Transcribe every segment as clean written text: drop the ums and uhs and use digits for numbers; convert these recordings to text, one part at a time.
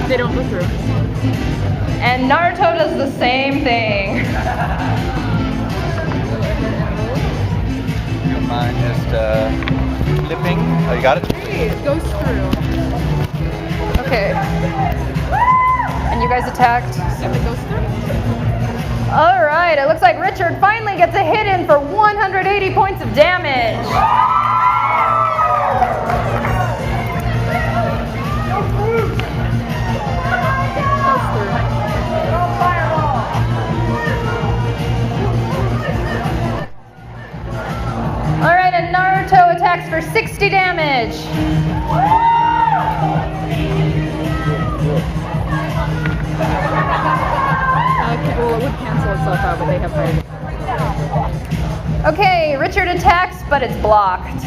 They don't go through. And Naruto does the same thing. You don't mind just flipping? Oh, you got it? Hey, it goes through. Okay. And you guys attacked? If it goes through. All right, it looks like Richard finally gets a hit in for 180 points of damage. All right, and Naruto attacks for 60 damage. Well, it would cancel itself out, but they have higher. Okay, Richard attacks, but it's blocked.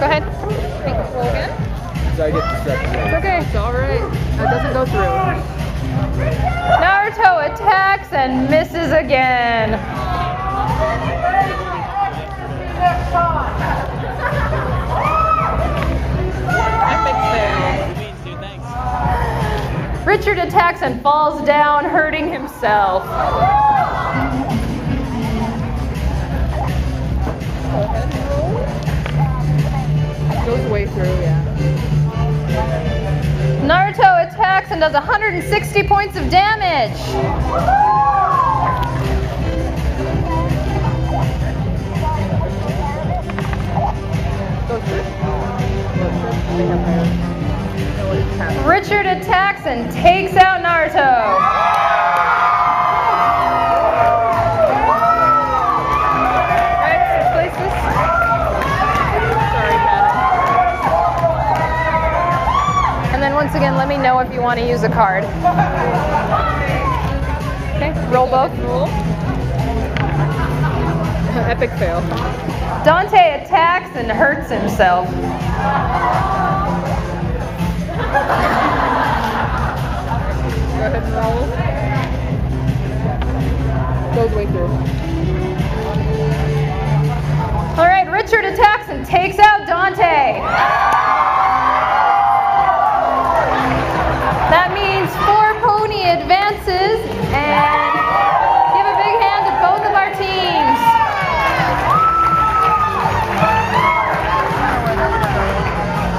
Go ahead. Roll again. So I get distracted. It's okay. It's alright. It doesn't go through. Naruto attacks and misses again. Epic fail. Richard attacks and falls down, hurting himself. Goes way through, yeah. Naruto attacks and does 160 points of damage. Goes through. They have higher. Richard attacks and takes out Naruto. Alright, switch places. Sorry, Kat. And then once again, let me know if you want to use a card. Okay, roll both. Roll. Epic fail. Dante attacks and hurts himself. Go ahead and roll. Goes way through. All right, Richard attacks and takes out Dante. That means 4 pony advances, and give a big hand to both of our teams.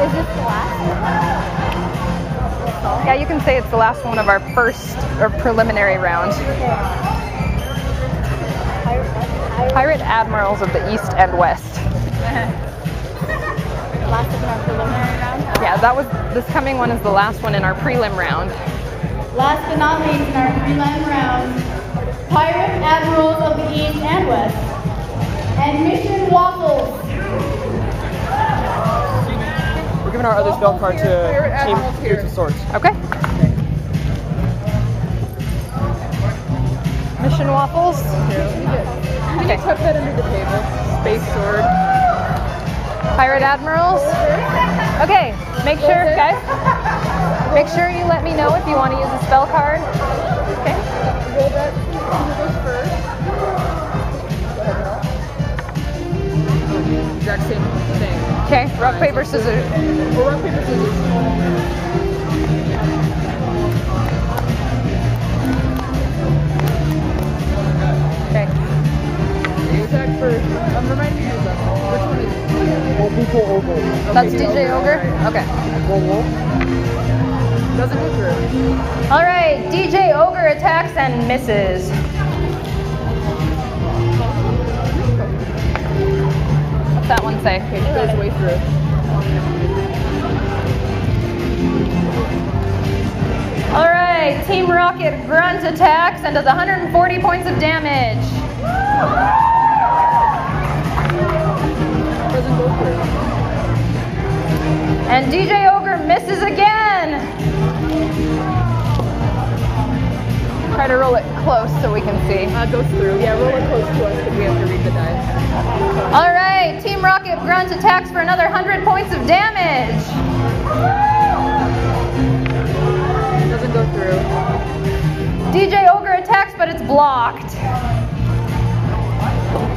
Is this the last one? Yeah, you can say it's the last one of our first or preliminary round. Pirate Admirals of the East and West. Last of our preliminary round? Yeah, this coming one is the last one in our prelim round. Last but not least in our prelim round, Pirate Admirals of the East and West, and Mission Waffles. We're giving our other spell card to Team Two Swords. Okay. Mission Waffles. Can you tuck that under the table? Space sword. Pirate Admirals. Okay, make sure, guys, make sure you let me know if you want to use a spell card. Okay. Roll that. Who goes first? Go ahead, Mel. Exact same thing. Okay, rock, paper, scissors. Or rock, paper, scissors. Okay. You attack first. Remind me of that. Which one is it? DJ Ogre. That's DJ Ogre? Okay. Doesn't go through. All right, DJ Ogre attacks and misses. What's that one say? Okay, it goes way through. All right, Team Rocket Grunt attacks and does 140 points of damage. Doesn't go through. And DJ Ogre misses again. Try to roll it close so we can see. Goes through. Yeah, roll it close to us because we have to read the dice. All right, Team Rocket Grunt attacks for another 100 points of damage. Doesn't go through. DJ Ogre attacks, but it's blocked.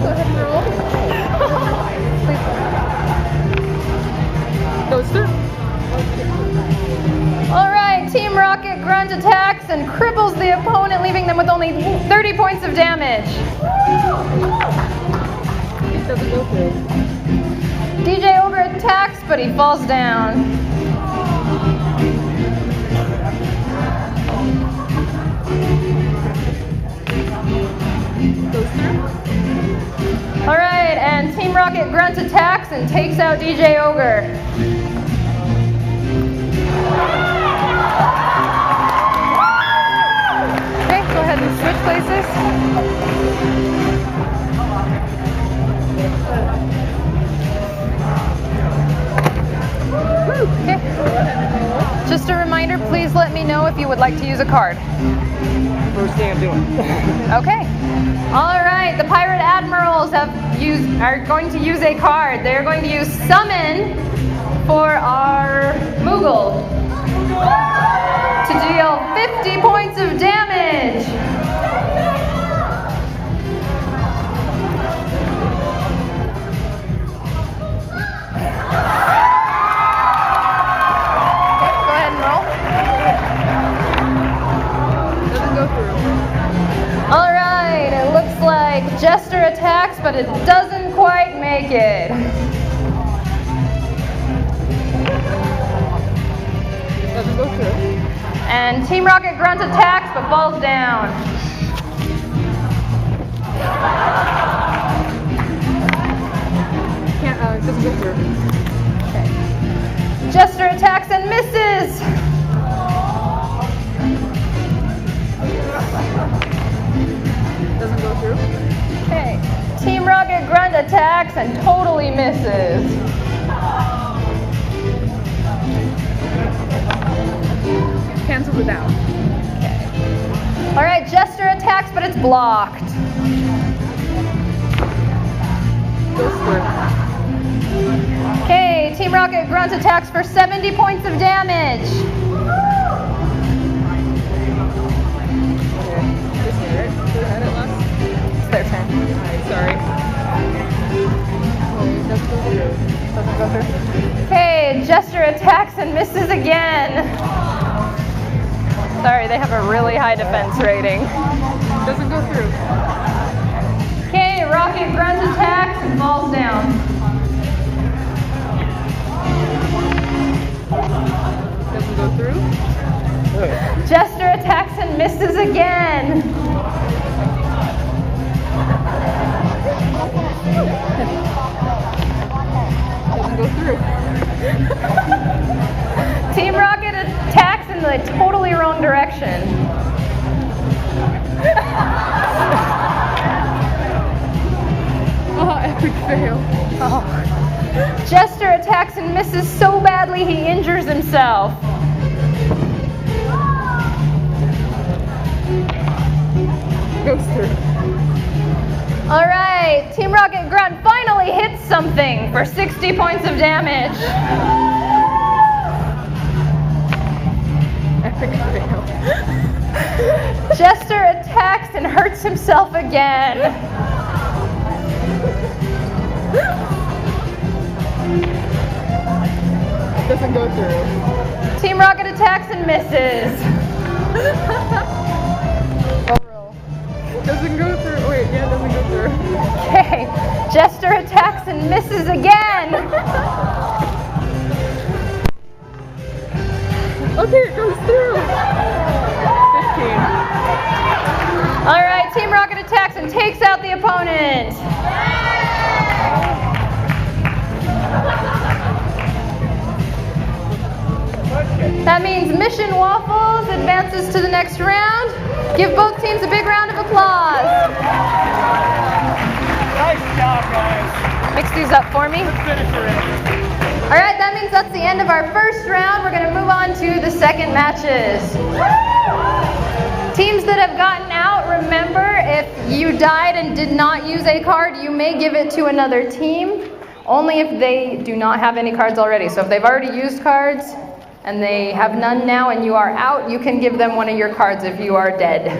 Go ahead and roll. grunt attacks and cripples the opponent, leaving them with only 30 points of damage. It doesn't go through. DJ Ogre attacks, but he falls down. Goes through. Alright, and Team Rocket grunt attacks and takes out DJ Ogre. Okay, go ahead and switch places. Okay. Just a reminder, please let me know if you would like to use a card. First thing I'm doing. Okay. All right. The Pirate Admirals are going to use a card. They're going to use Summon for our Moogle to deal 50 points of damage. Alright, it looks like Jester attacks, but it doesn't quite make it. Doesn't go through. And Team Rocket grunt attacks, but falls down. It doesn't go through. Okay. Jester attacks and misses. Doesn't go through. Okay. Team Rocket grunt attacks and totally misses. Cancels it out. Okay. Alright, Jester attacks, but it's blocked. Goes through. Okay, Team Rocket grunt attacks for 70 points of damage. It's their turn. Alright, sorry. Oh, it doesn't go through. Doesn't go through. Okay, Jester attacks and misses again. Sorry, they have a really high defense rating. Doesn't go through. Okay, Rocket grunt attacks and falls down. Doesn't go through. Jester attacks and misses again. Doesn't go through. Team Rocket attacks in the totally wrong direction. Oh, epic fail. Oh. Jester attacks and misses so badly he injures himself. Goes through. All right, Team Rocket Grunt finally hits something for 60 points of damage. Epic fail. Jester attacks and hurts himself again. Doesn't go through. Team Rocket attacks and misses. Doesn't go through. Wait, yeah, doesn't go through. Okay, Jester attacks and misses again. Okay, it goes through. 15. All right, Team Rocket attacks and takes out the opponent. That means Mission Waffles advances to the next round. Give both teams a big round of applause. Nice job, guys. Mix these up for me. Let's finish her in. All right, that means that's the end of our first round. We're going to move on to the second matches. Teams that have gotten out, remember, if you died and did not use a card, you may give it to another team, only if they do not have any cards already. So if they've already used cards and they have none now and you are out, you can give them one of your cards if you are dead.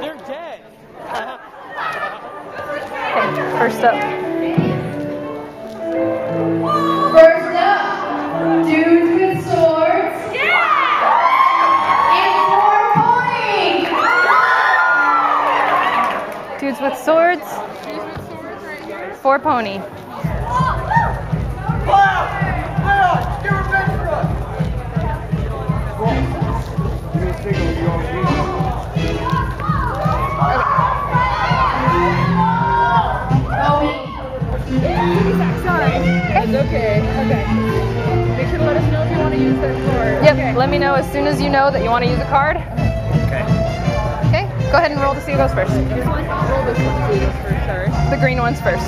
They're dead. up. First up, dudes with swords. And 4 ponies. Dudes with swords. 4 pony. Sorry. It's okay. Okay. Make sure to let us know if you want to use that card. Yep, Okay. let me know as soon as you know that you want to use a card. Okay. Okay, go ahead and roll to see who goes first. This one, roll this one, please, first, sorry. The green one's first.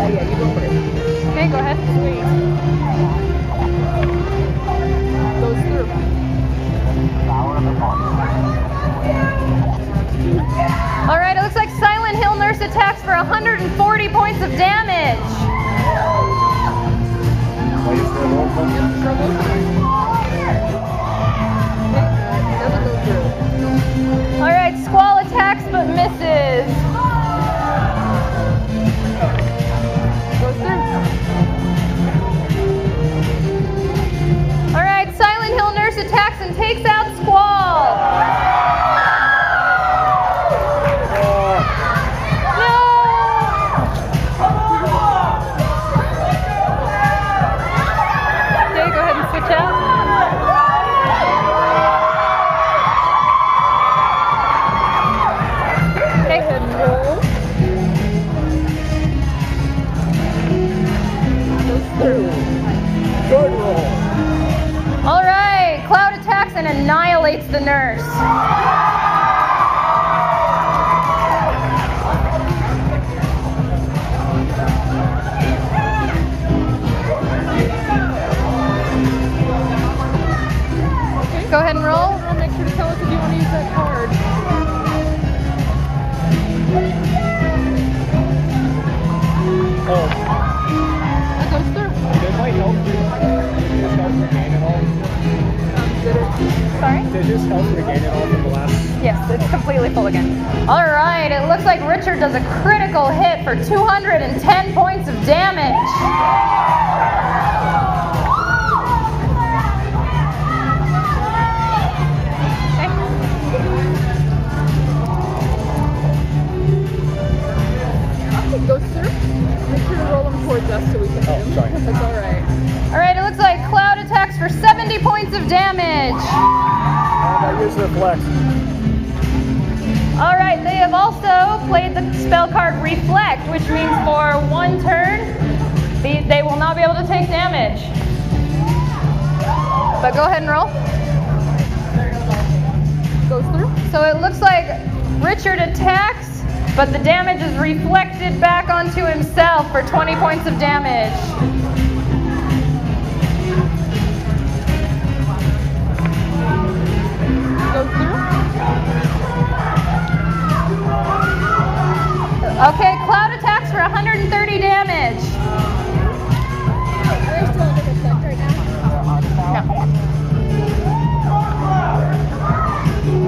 Yeah, you go first. Okay, go ahead. Goes through. All right, it looks like Silent Hill Nurse attacks for 140 points of damage. Doesn't go through. All right, Squall attacks but misses. Goes through. All right, Silent Hill Nurse attacks and takes out Squall. No! Okay, go ahead and switch out. Okay. Go ahead and roll. Goes through. Good roll. All right, Cloud attacks and annihilates the nurse. Go ahead and roll. Make sure to tell us if you want to use that card. Oh, That goes through. did my health regain at all? Did it? Sorry? Did his health regain at all from the last? Yes, it's completely full again. All right, it looks like Richard does a critical hit for 210 points of damage. It goes through. Make sure to roll them towards us so we can hit them. sorry. That's all right. All right, it looks like Cloud attacks for 70 points of damage. I use reflect. All right, they have also played the spell card Reflect, which means for 1 turn, they will not be able to take damage. But go ahead and roll. Goes through. So it looks like Richard attacks, but the damage is reflected back onto himself for 20 points of damage. Goes through. Okay, Cloud attacks for 130 damage. Are they still under reflect right now?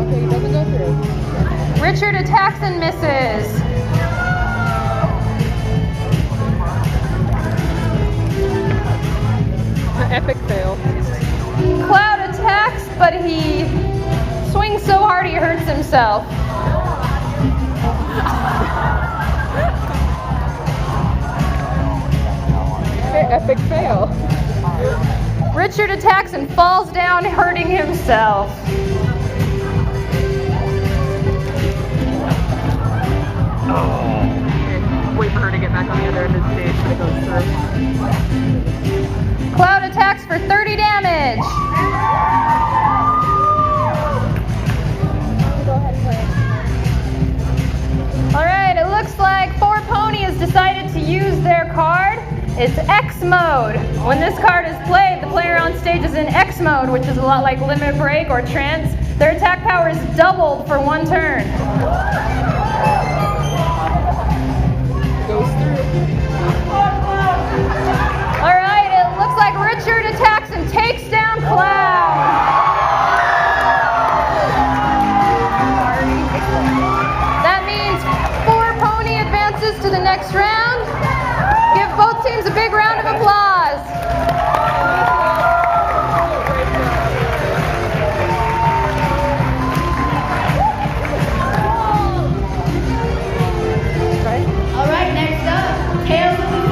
Okay, it doesn't go through. Richard attacks and misses. Epic fail. Cloud attacks, but he swings so hard he hurts himself. Epic fail. Richard attacks and falls down, hurting himself. Okay, wait for her to get back on the other end of the stage, but it goes through. Cloud attacks for 30 damage. Go ahead and play. All right, it looks like 4 Pony has decided to use their card. It's X mode. When this card is played, the player on stage is in X mode, which is a lot like Limit Break or Trance. Their attack power is doubled for 1 turn. Goes through. All right, it looks like Richard attacks and takes down Cloud.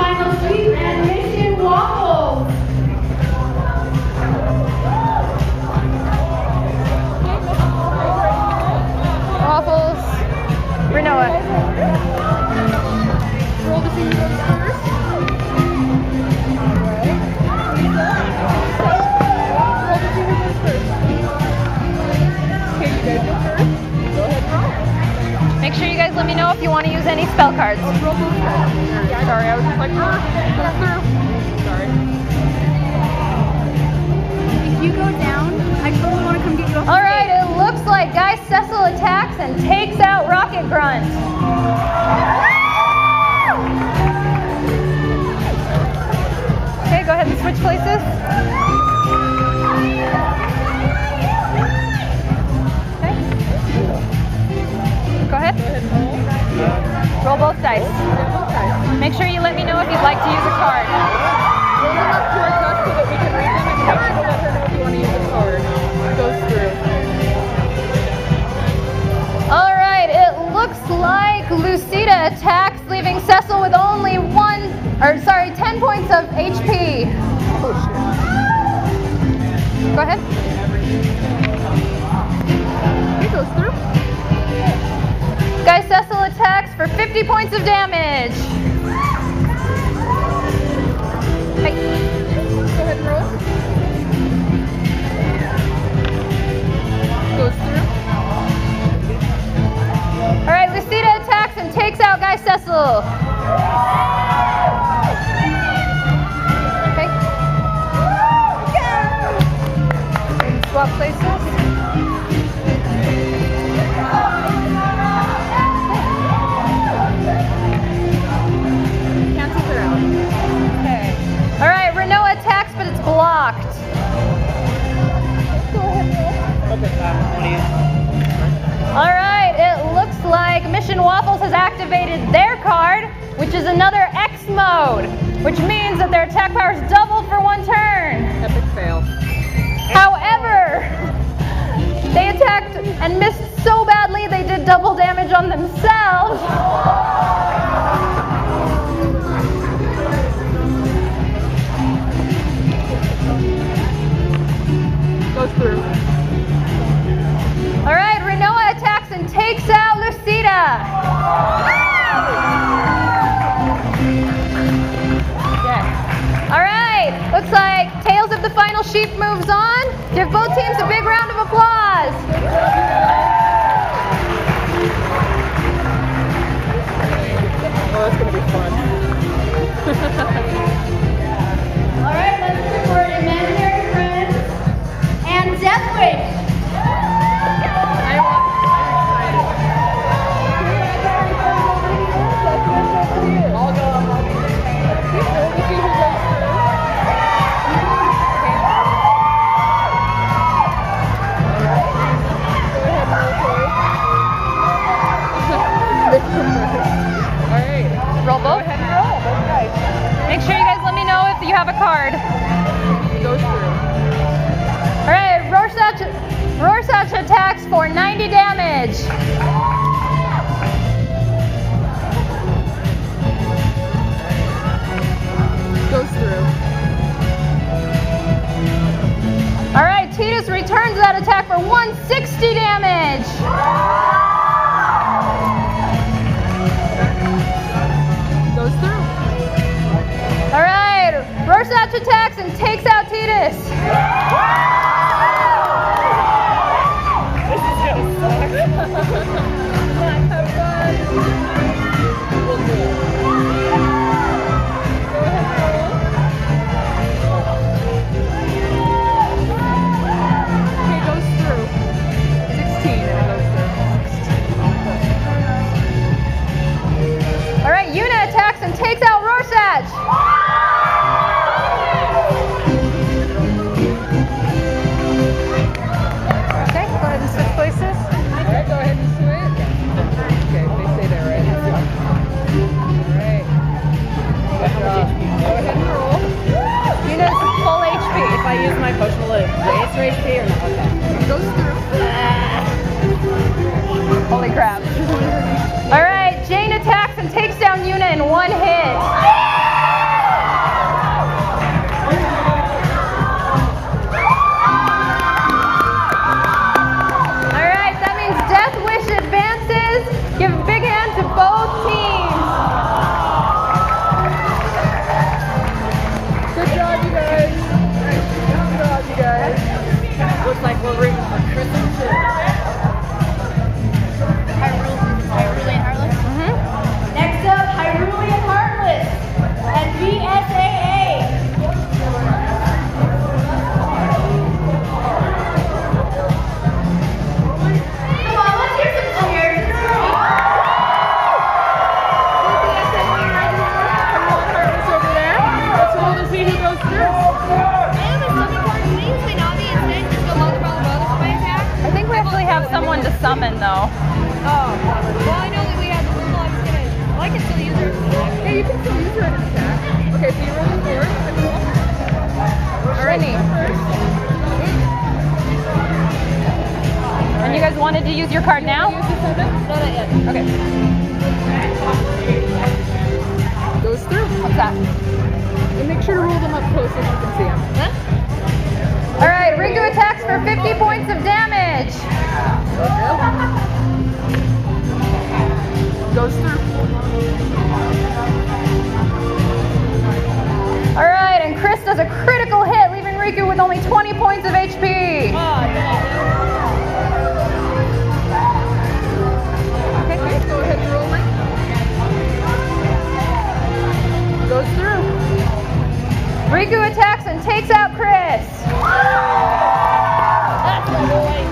final sweep and Mission Waffles. Waffles. Renoa. Roll the finger goes first. Roll the finger goes first. Okay, you guys go first. Go ahead and roll. Make sure you guys let me know if you want to use any spell cards. Roll both cards. Sorry, I was just like, goes through. Sorry. If you go down, I totally want to come get you off the All right, stage. it looks like Guy Cecil attacks and takes out Rocket Grunt. Okay, go ahead and switch places. Okay. Go ahead. Go ahead and roll. Roll both dice. Both sides. Make sure you let me know if you'd like to use a card. Roll them up towards us so that we can read them and make sure to let her know if you want to use a card. Goes through. All right, it looks like Lucida attacks, leaving Cecil with only 10 points of HP. Oh shit. Go ahead. It goes through. Guy Cecil attacks for 50 points of damage. Hey. Go ahead and roll. Goes through. All right, Lucida attacks and takes out Guy Cecil. Okay. And swap places. Cancels her out. Okay. All right, Renoa attacks, but it's blocked. Go ahead and roll. Okay, All right, it looks like Mission Waffles has activated their card, which is another X mode, which means that their attack power is doubled for one turn. Epic fail. However, they attacked and missed so badly they did double damage on themselves. Goes through. All right, Renoa attacks and takes out Lucida. Okay. All right, looks like Tails of the Final Sheep moves on. Give both teams a big round of applause. Oh, that's gonna be fun. All right, let's record Imaginary Friends and Deathwish. I'm excited. I'll go. Roll to see who goes through. Go ahead and roll. All right. Roll Go both. ahead and roll. Both guys. Make sure you guys let me know if you have a card. Goes through. All right, Rorschach attacks for 90 damage. Goes through. All right, Titus returns that attack for 160 damage. Goes through. All right, Rorschach attacks and takes out Titus. This is gonna suck. Have fun. We'll do it. Go ahead and roll. Okay, goes through. 16 and it goes through. All right, Yuna attacks and takes out Rorschach. Okay, go ahead and switch places. Alright, go ahead and switch. Okay, they stay there, right? Alright. Good job. Go ahead and roll. Yuna's full HP. If I use my potion, will it raise her HP or not? Okay. Goes through. Holy crap. All right, Jane attacks and takes down Yuna in one hit. summon though. Oh, well, I know that we have the rule. I was gonna. Well, I can still use her as an attack. Yeah, you can still use her as an attack. Okay, so you roll the 4. Trini. And you guys wanted to use your card now? Use the 7? No, not yet. Okay. Goes through. What's that? And make sure to roll them up close so you can see them. Huh? All right, Riku attacks for 50 points of damage. Goes through. All right, and Chris does a critical hit, leaving Riku with only 20 points of HP. Okay, go ahead and roll Link. Goes through. Riku attacks and takes out Chris. That's my boy.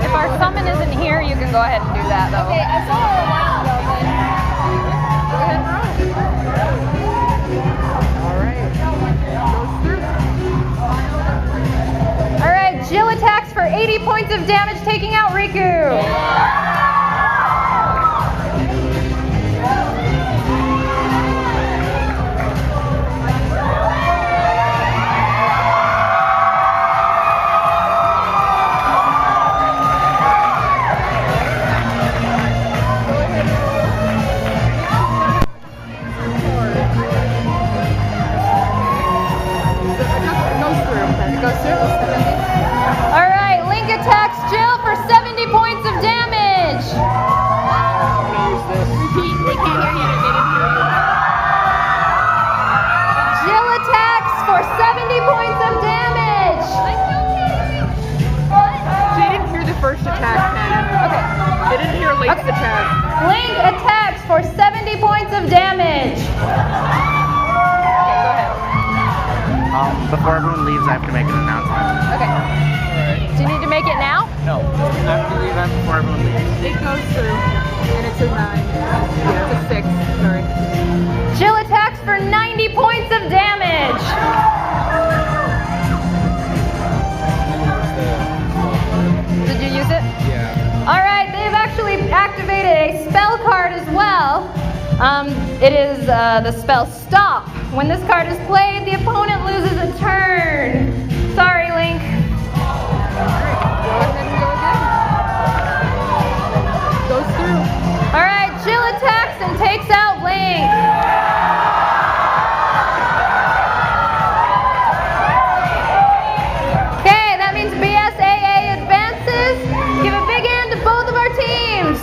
If our summon isn't here, you can go ahead and do that though. Okay, I saw her a while ago, but go ahead and roll. All right. Goes through. All right, Jill attacks for 80 points of damage, taking out Riku. All right, Link attacks Jill for 70 points of damage. Repeat, they can't hear you. They didn't hear you. Jill attacks for 70 points of damage. They didn't hear the first attack, Pen. Okay. They didn't hear Link's attack. Link attacks for 70 points of damage. Okay, go ahead. Before everyone leaves, I have to make an announcement. Okay. Do you need to make it now? No, after the event, before everyone leaves. It goes through, and it's a 9. Yeah, it's a 6. Sorry. Jill attacks for 90 points of damage. Did you use it? Yeah. All right, they've actually activated a spell card as well. It is the spell Stop. When this card is played, the opponent loses a turn. Sorry, Link. Go ahead and go again. Goes through. All right, Jill attacks and takes out Link. Okay, that means BSAA advances. Give a big hand to both of our teams.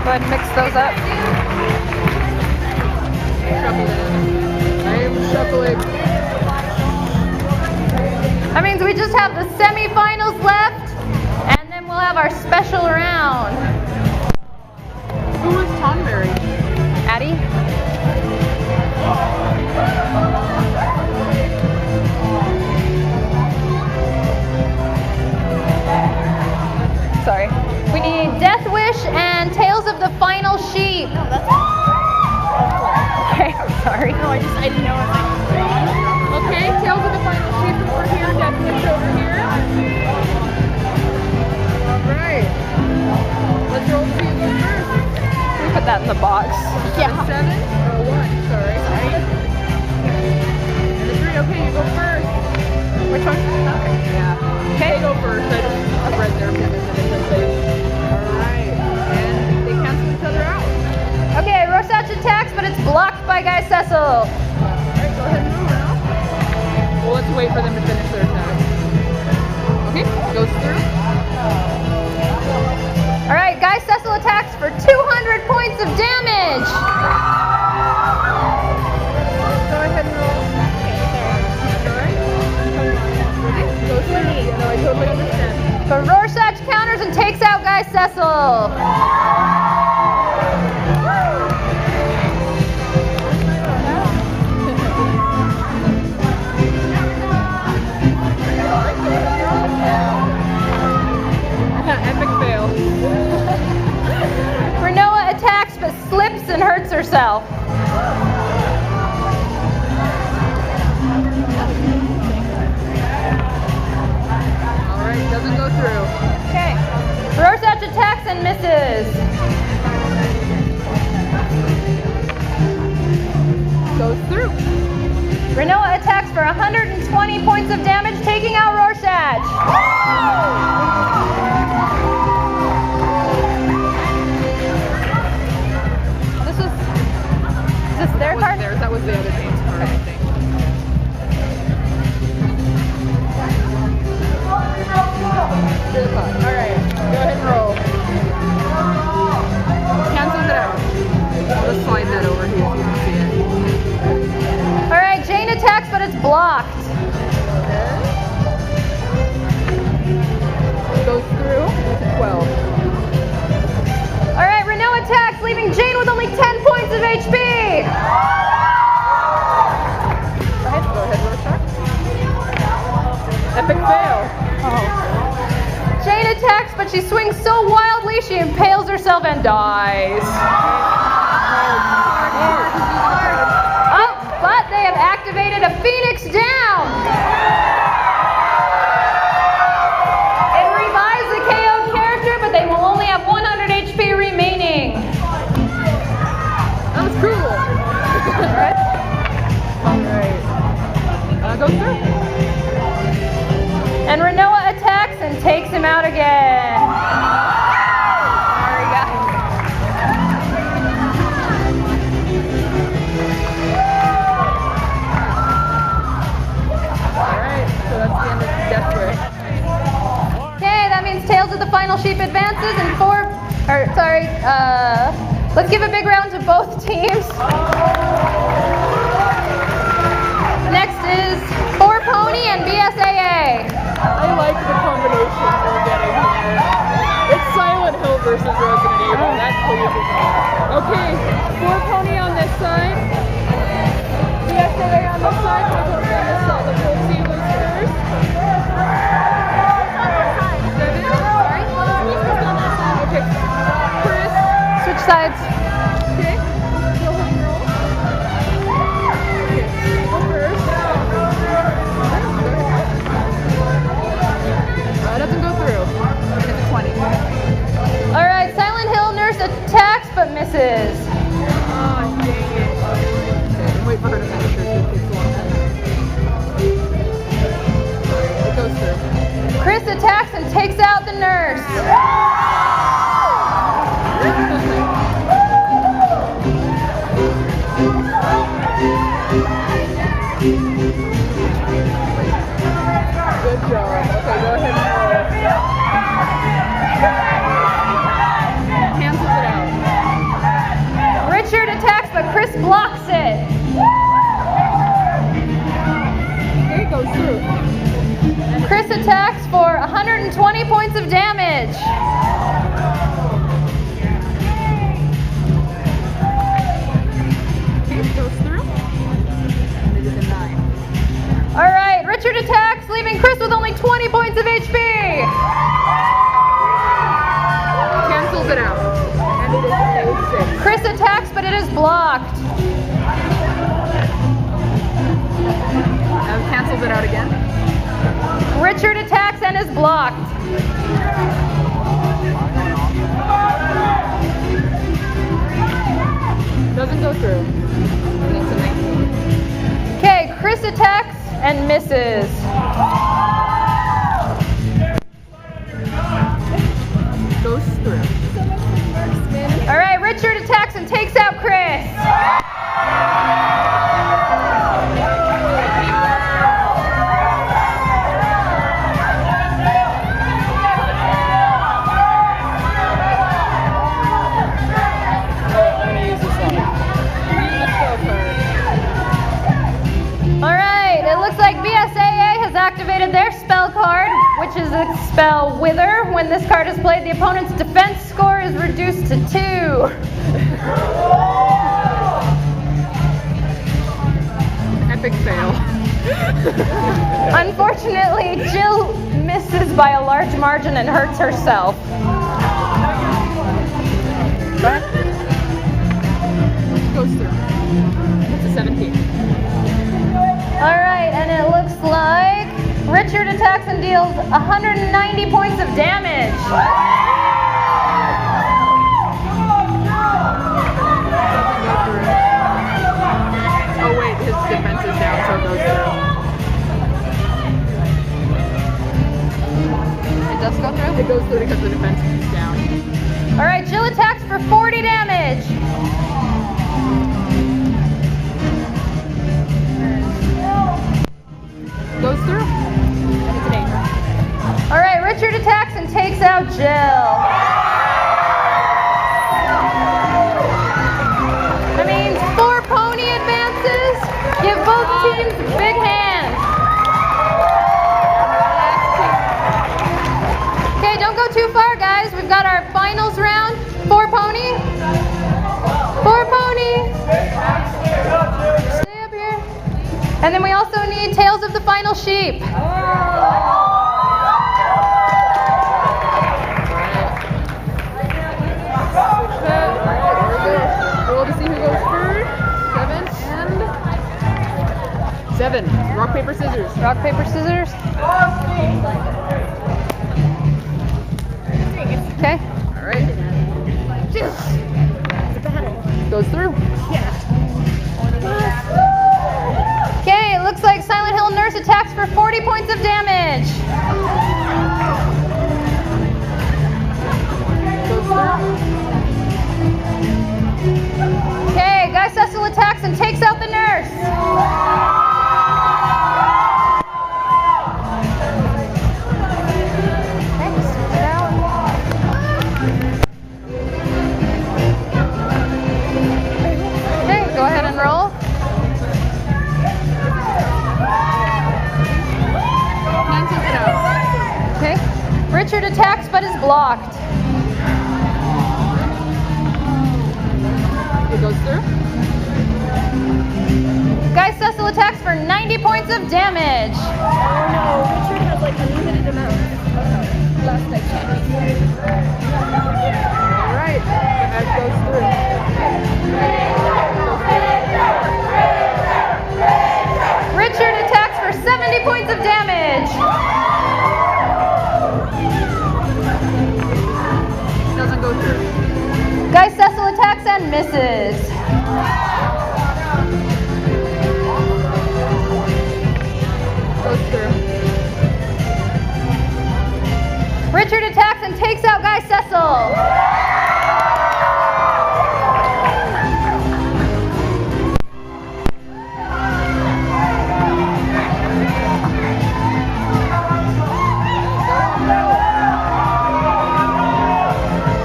Go ahead and mix those up. I am shuffling. That means we just have the semifinals left, and then we'll have our special round. Who is Tonberry? Addie? Sorry. We need Death Wish and Tales of the Final Sheep. No, that's Okay, I'm sorry. no. I didn't know if I Okay, Tales of the Final Sheep over here, Deathwish over here. Alright. Let's roll to you go first. We put that in the box. Yeah. 7 or 1, sorry. And the 3, okay, you go first. Which one? Okay. Yeah. Okay, go first. I just read their opinions and it says alright. And they cancel each other out. Okay, Rosach attacks, but it's blocked by Guy Cecil. Alright, go ahead and move now. Well, let's wait for them to finish their attack. Okay, goes through. All right, Guy Cecil attacks for 200 points of damage. Go ahead and roll. Alright. Goes through. Yeah, no, I totally understand. But Rorschach counters and takes out Guy Cecil. Epic fail. Renoa attacks but slips and hurts herself. Doesn't go through. Okay. Rorschach attacks and misses. Goes through. Renoa attacks for 120 points of damage, taking out Rorschach. Is this their card? Theirs. That was the other team's card, I think. Good luck. All right, go ahead and roll. Cancels it out. Let's slide that over here so you can see it. All right, Jane attacks, but it's blocked. Okay. Goes through. 12. All right, Renoa attacks, leaving Jane with only 10 points of HP. Go ahead, Rorschach. Epic fail. Oh. Jane attacks, but she swings so wildly she impales herself and dies. Oh, but they have activated a Phoenix Down. It revives the KO character, but they will only have 100 HP remaining. That was cool. Alright. Go through. And Renoa attacks and takes him out again. Sorry, guys. Alright, so that's the end of Death Wish. Okay, that means Tails of the Final Sheep advances and let's give a big round to both teams. Next is 4 Pony and BSAA. I like the combination we're getting here. It's Silent Hill versus Resident Evil. That pleases me. Okay, 4 Pony on this side. BSAA on this side. We'll go down this side. Let's go see who's first. Okay. Chris. Switch sides. Okay. Go ahead and roll. Okay. Go first. Doesn't go through. It's a 20. All right, Silent Hill Nurse attacks but misses. Oh, dang it. Okay, wait for her to finish her. It takes a long time. It goes through. Chris attacks and takes out the nurse. Good job. Okay, go ahead and roll. Cancels it out. Richard attacks but Chris blocks it. Okay, it goes through. Chris attacks for 120 points of damage. Okay, it goes through. And it is a 9. All right, Richard attacks, leaving Chris with only 20 points of HP. Cancels it out. And it is a 6. Chris attacks, but it is blocked. Cancels it out again. Richard attacks and is blocked. Doesn't go through. And that's a 19. Okay, Chris attacks and misses. Goes through. All right, Richard attacks and takes out Chris. All right, it looks like BSAA has activated their spell card, which is a spell Wither. When this card is played, the opponent's defense score is reduced to 2. Epic fail. Unfortunately, Jill misses by a large margin and hurts herself. Goes through. It's a 17. All right, and it looks like Richard attacks and deals 190 points of damage. Oh wait, his defense is down, so it goes through. It does go through? It goes through because the defense is down. All right, Jill attacks for 40 damage. Goes through. It's an 8. All right, Richard attacks and takes out Jill. That means 4 pony advances. Give both teams big hands. Okay, don't go too far, guys. We've got our finals round. 4 pony. 4 pony. Stay up here. And then we also need tails of the final sheep. Roll to see who goes first. 7 and 7. Rock, paper, scissors. Rock, paper, scissors. Okay. All right. Goes through. Okay, it looks like Silent Hill Nurse attacks for 40 points of damage. Goes through. Okay, Guy Cecil attacks and takes out the nurse. Okay, go ahead and roll. Cancels it out. Okay, Richard attacks but is blocked. It goes through. Guy Cecil attacks for 90 points of damage. Oh no, Richard has like unlimited amounts. Last I checked. All right. That goes through. Richard attacks for 70 points of damage. Doesn't go through. Guy Cecil attacks and misses. Goes through. Richard attacks and takes out Guy Cecil.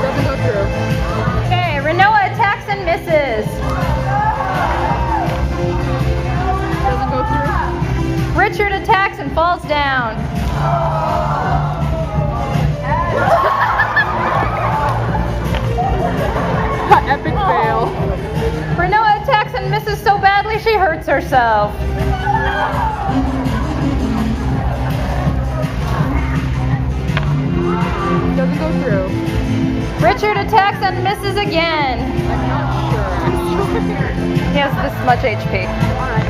Doesn't go through. Okay, Renoa attacks and misses. Doesn't go through. Richard attacks and falls down. Epic fail. Renoa attacks and misses so badly she hurts herself. Doesn't go through. Richard attacks and misses again. I'm not sure. He has this much HP. Alright.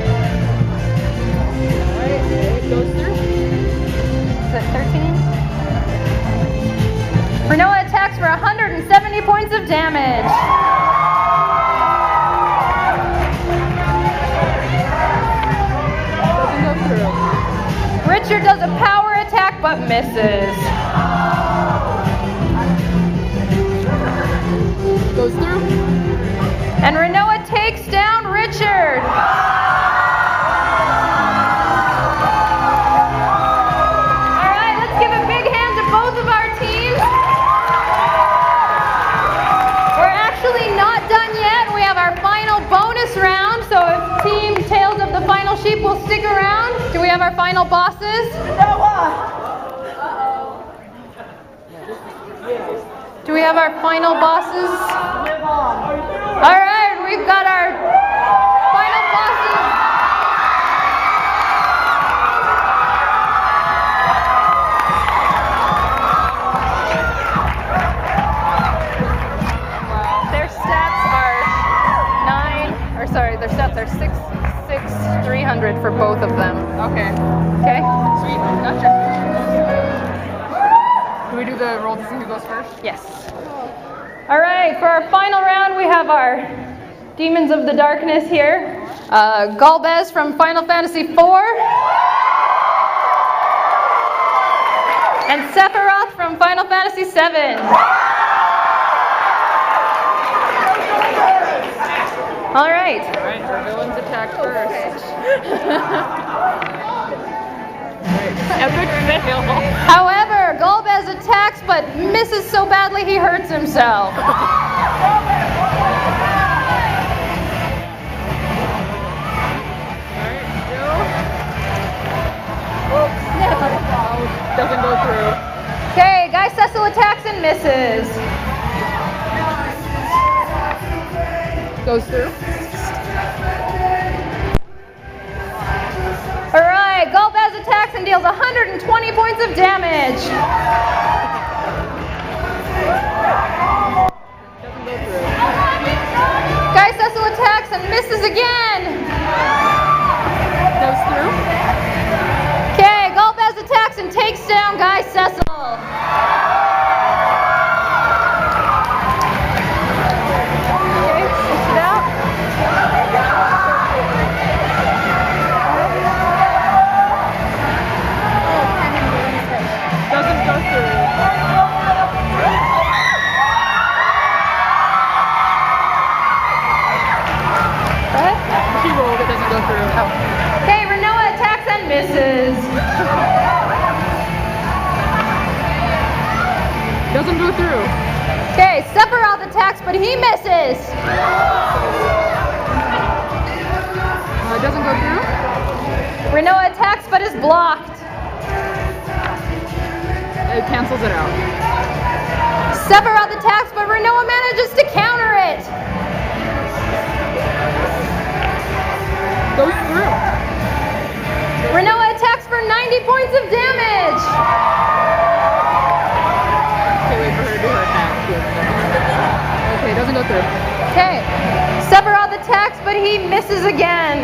Alright, it goes through. Is it 13? Renoa attacks for 170 points of damage. Doesn't go through. Richard does a power attack but misses. Goes through. And Renoa takes down Richard. All right, let's give a big hand to both of our teams. We're actually not done yet. We have our final bonus round. So if Team Tails of the Final Sheep will stick around. Do we have our final bosses? Do we have our final bosses? All right, we've got our final bosses. Their stats are 300 for both of them. Okay. Okay? Sweet. we do the roll to see who goes first? Yes. All right, for our final round, we have our Demons of the Darkness here. Golbez from Final Fantasy IV. And Sephiroth from Final Fantasy VII. All right. All right, our villains attack first. Epic fail. However, Golbez attacks but misses so badly he hurts himself. Doesn't go through. Okay, Guy Cecil attacks and misses. Goes through. Alright, Golbez attacks and deals 120 points of damage. Doesn't go through. Guy Cecil attacks and misses again. Goes through. Okay, Golbez attacks and takes down Guy Cecil. Okay, switch it out. Doesn't go through. What? She rolled, it doesn't go through. Okay, Renoa attacks and misses. Doesn't go through. Okay, Sephiroth attacks, but he misses. Doesn't go through. Renoa attacks, but is blocked. It cancels it out. Sephiroth attacks, but Renoa manages to counter it. Goes through. Renoa attacks for 90 points of damage. Okay, wait for her to do her attack. Okay, doesn't go through. Okay, Sephiroth attacks, but he misses again.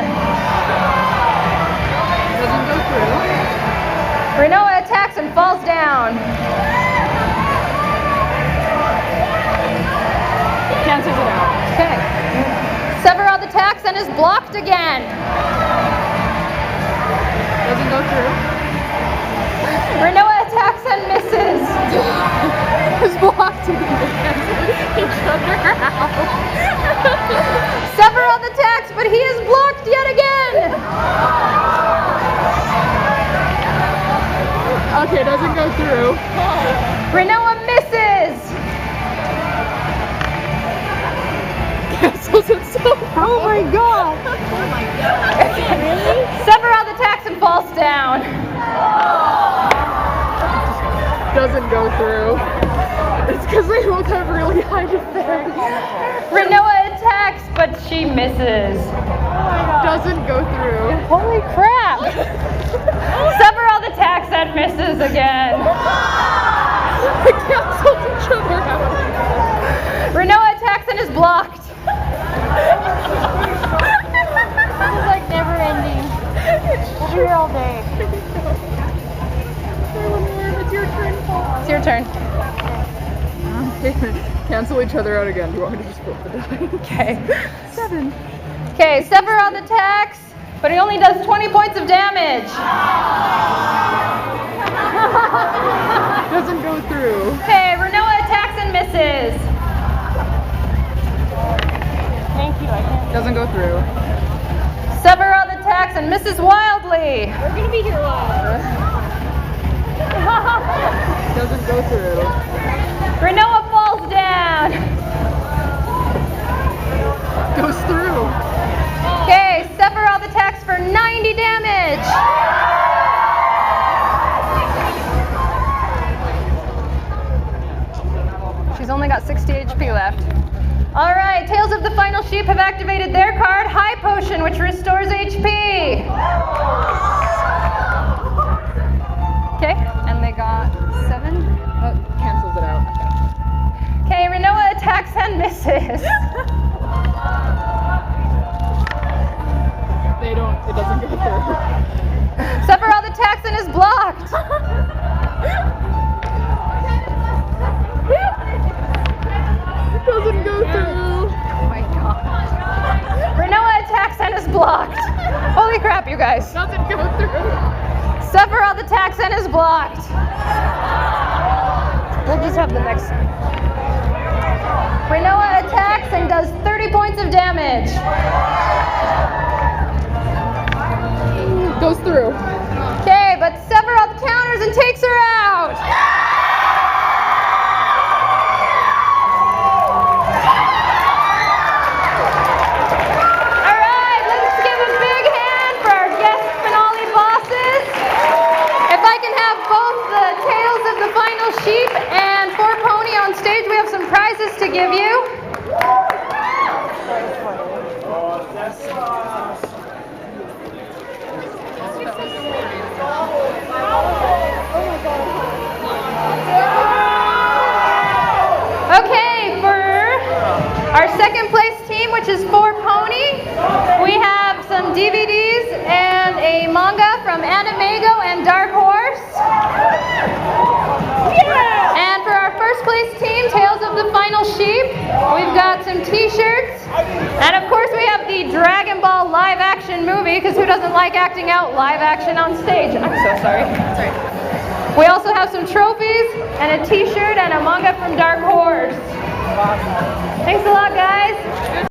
Doesn't go through. Renoa attacks and falls down. Cancels it out. Okay. Sephiroth attacks and is blocked again. Doesn't go through. Renoa attacks and misses. Is blocked and each other out. Sephiroth attacks, but he is blocked yet again. Okay, doesn't go through. Renoa misses. Cancels itself. Oh my god. Really? Sephiroth attacks and falls down. Doesn't go through. It's because they both have really high defense. Renoa attacks, but she misses. Doesn't go through. Holy crap! Sephiroth attacks and misses again. They canceled each other out. Renoa attacks and is blocked. This is like never ending. We'll be here all day. It's your turn, Paul. It's your turn. Cancel each other out again. Do you want me to just flip the die? Okay. 7. Okay, Sephiroth attacks, but he only does 20 points of damage. Doesn't go through. Okay, Renoa attacks and misses. Thank you, I can't. Doesn't go through. Sephiroth attacks and misses wildly. We're gonna be here a while. Doesn't go through. Renoa falls down. Goes through. Okay, Sephiroth attacks for 90 damage. She's only got 60 HP left. All right, Tales of the Final Sheep have activated their card, High Potion, which restores HP. Okay, and they got 7. Cancels it out. Okay, Renoa attacks and misses. It doesn't go through. Sephiroth attacks and is blocked. guys. Doesn't go through. Sephiroth attacks and is blocked. We'll just have the next. Renoa attacks and does 30 points of damage. Goes through. Okay, but Sephiroth counters and takes her out. All right, let's give a big hand for our guest finale bosses. If I can have both the tails of the final sheep and 4Pony on stage, we have some prizes to give you. Okay, for our second place team, which is 4Pony, we have some DVDs and a manga from Animego and Dark Horse. And for our first place team, Tales of the Final Sheep, we've got some t-shirts. And of course we have the Dragon Ball live action movie, because who doesn't like acting out live action on stage? I'm so sorry. We also have some trophies and a t-shirt and a manga from Dark Horse. Thanks a lot, guys.